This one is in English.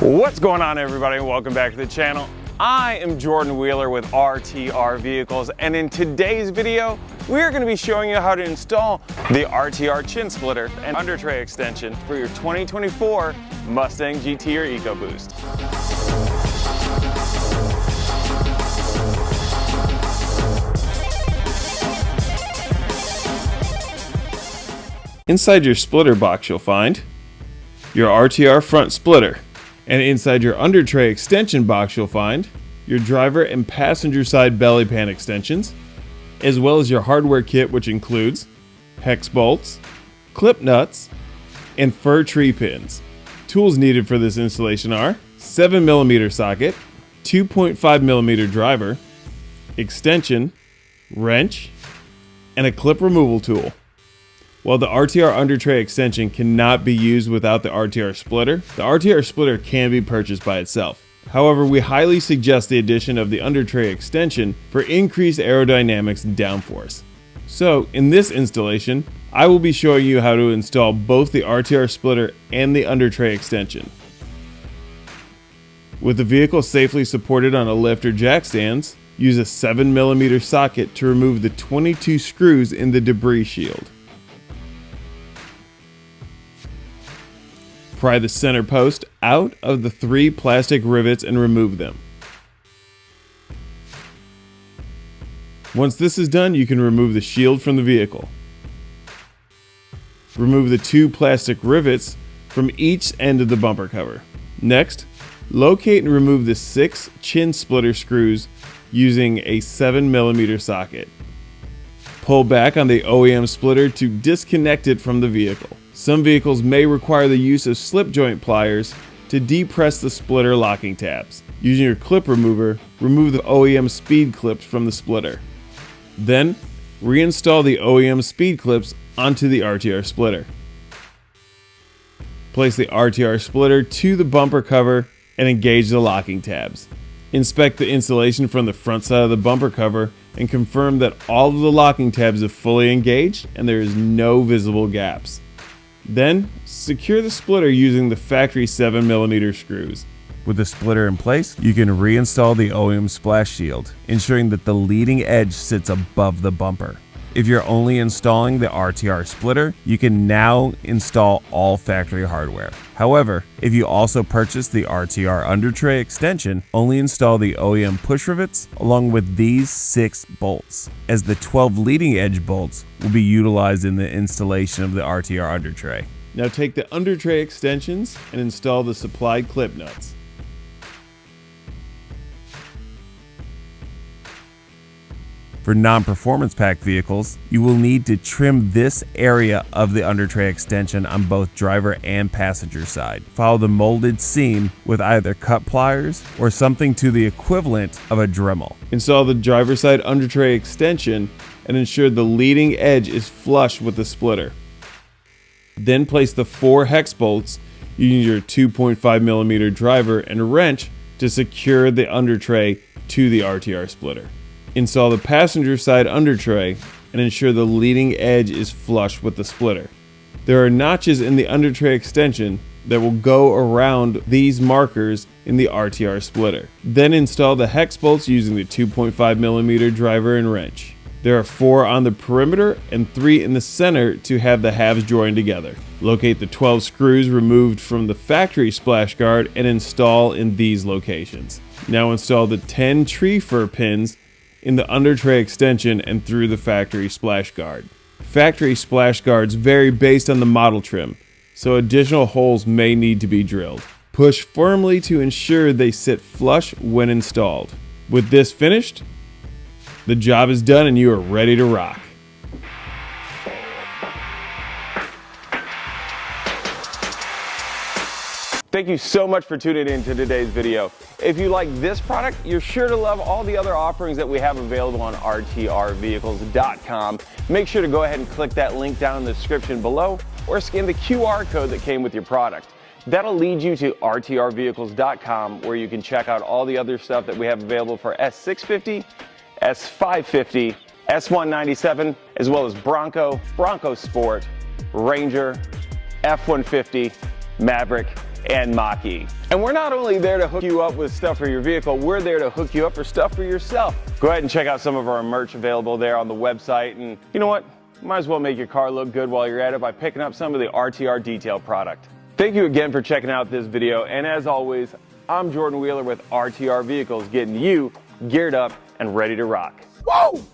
What's going on, everybody? Welcome back to the channel. I am Jordan Wheeler with RTR Vehicles, and in today's video we're going to be showing you how to install the RTR Chin Splitter and Undertray Extension for your 2024 Mustang GT or EcoBoost. Inside your splitter box you'll find your RTR front splitter. And inside your Undertray extension box you'll find your driver and passenger side belly pan extensions, as well as your hardware kit, which includes hex bolts, clip nuts, and fir tree pins. Tools needed for this installation are 7mm socket, 2.5mm driver, extension, wrench, and a clip removal tool. While the RTR Undertray Extension cannot be used without the RTR Splitter, the RTR Splitter can be purchased by itself. However, we highly suggest the addition of the Undertray Extension for increased aerodynamics and downforce. So, in this installation, I will be showing you how to install both the RTR Splitter and the Undertray Extension. With the vehicle safely supported on a lift or jack stands, use a 7mm socket to remove the 22 screws in the debris shield. Pry the center post out of the 3 plastic rivets and remove them. Once this is done, you can remove the shield from the vehicle. Remove the 2 plastic rivets from each end of the bumper cover. Next, locate and remove the 6 chin splitter screws using a 7mm socket. Pull back on the OEM splitter to disconnect it from the vehicle. Some vehicles may require the use of slip joint pliers to depress the splitter locking tabs. Using your clip remover, remove the OEM speed clips from the splitter. Then, reinstall the OEM speed clips onto the RTR splitter. Place the RTR splitter to the bumper cover and engage the locking tabs. Inspect the installation from the front side of the bumper cover and confirm that all of the locking tabs have fully engaged and there is no visible gaps. Then, secure the splitter using the factory 7mm screws. With the splitter in place, you can reinstall the OEM splash shield, ensuring that the leading edge sits above the bumper. If you're only installing the RTR splitter, you can now install all factory hardware. However, if you also purchase the RTR Undertray Extension, only install the OEM push rivets along with these 6 bolts, as the 12 leading edge bolts will be utilized in the installation of the RTR Undertray. Now take the Undertray extensions and install the supplied clip nuts. For non-performance pack vehicles, you will need to trim this area of the Undertray extension on both driver and passenger side. Follow the molded seam with either cut pliers or something to the equivalent of a Dremel. Install the driver side Undertray extension and ensure the leading edge is flush with the splitter. Then place the 4 hex bolts using your 2.5mm driver and wrench to secure the Undertray to the RTR splitter. Install the passenger side Undertray and ensure the leading edge is flush with the splitter. There are notches in the Undertray extension that will go around these markers in the RTR splitter. Then install the hex bolts using the 2.5mm driver and wrench. There are 4 on the perimeter and 3 in the center to have the halves joined together. Locate the 12 screws removed from the factory splash guard and install in these locations. Now install the 10 tree fir pins in the Undertray extension and through the factory splash guard. Factory splash guards vary based on the model trim, so additional holes may need to be drilled. Push firmly to ensure they sit flush when installed. With this finished, the job is done and you are ready to rock. Thank you so much for tuning in to today's video. If you like this product, you're sure to love all the other offerings that we have available on RTRvehicles.com. Make sure to go ahead and click that link down in the description below or scan the QR code that came with your product. That'll lead you to RTRvehicles.com, where you can check out all the other stuff that we have available for S650, S550, S197, as well as Bronco, Bronco Sport, Ranger, F-150, Maverick, and Mach-E. And we're not only there to hook you up with stuff for your vehicle, we're there to hook you up for stuff for yourself. Go ahead and check out some of our merch available there on the website, and you know what? Might as well make your car look good while you're at it by picking up some of the RTR detail product. Thank you again for checking out this video, and as always, I'm Jordan Wheeler with RTR Vehicles, getting you geared up and ready to rock. Whoa!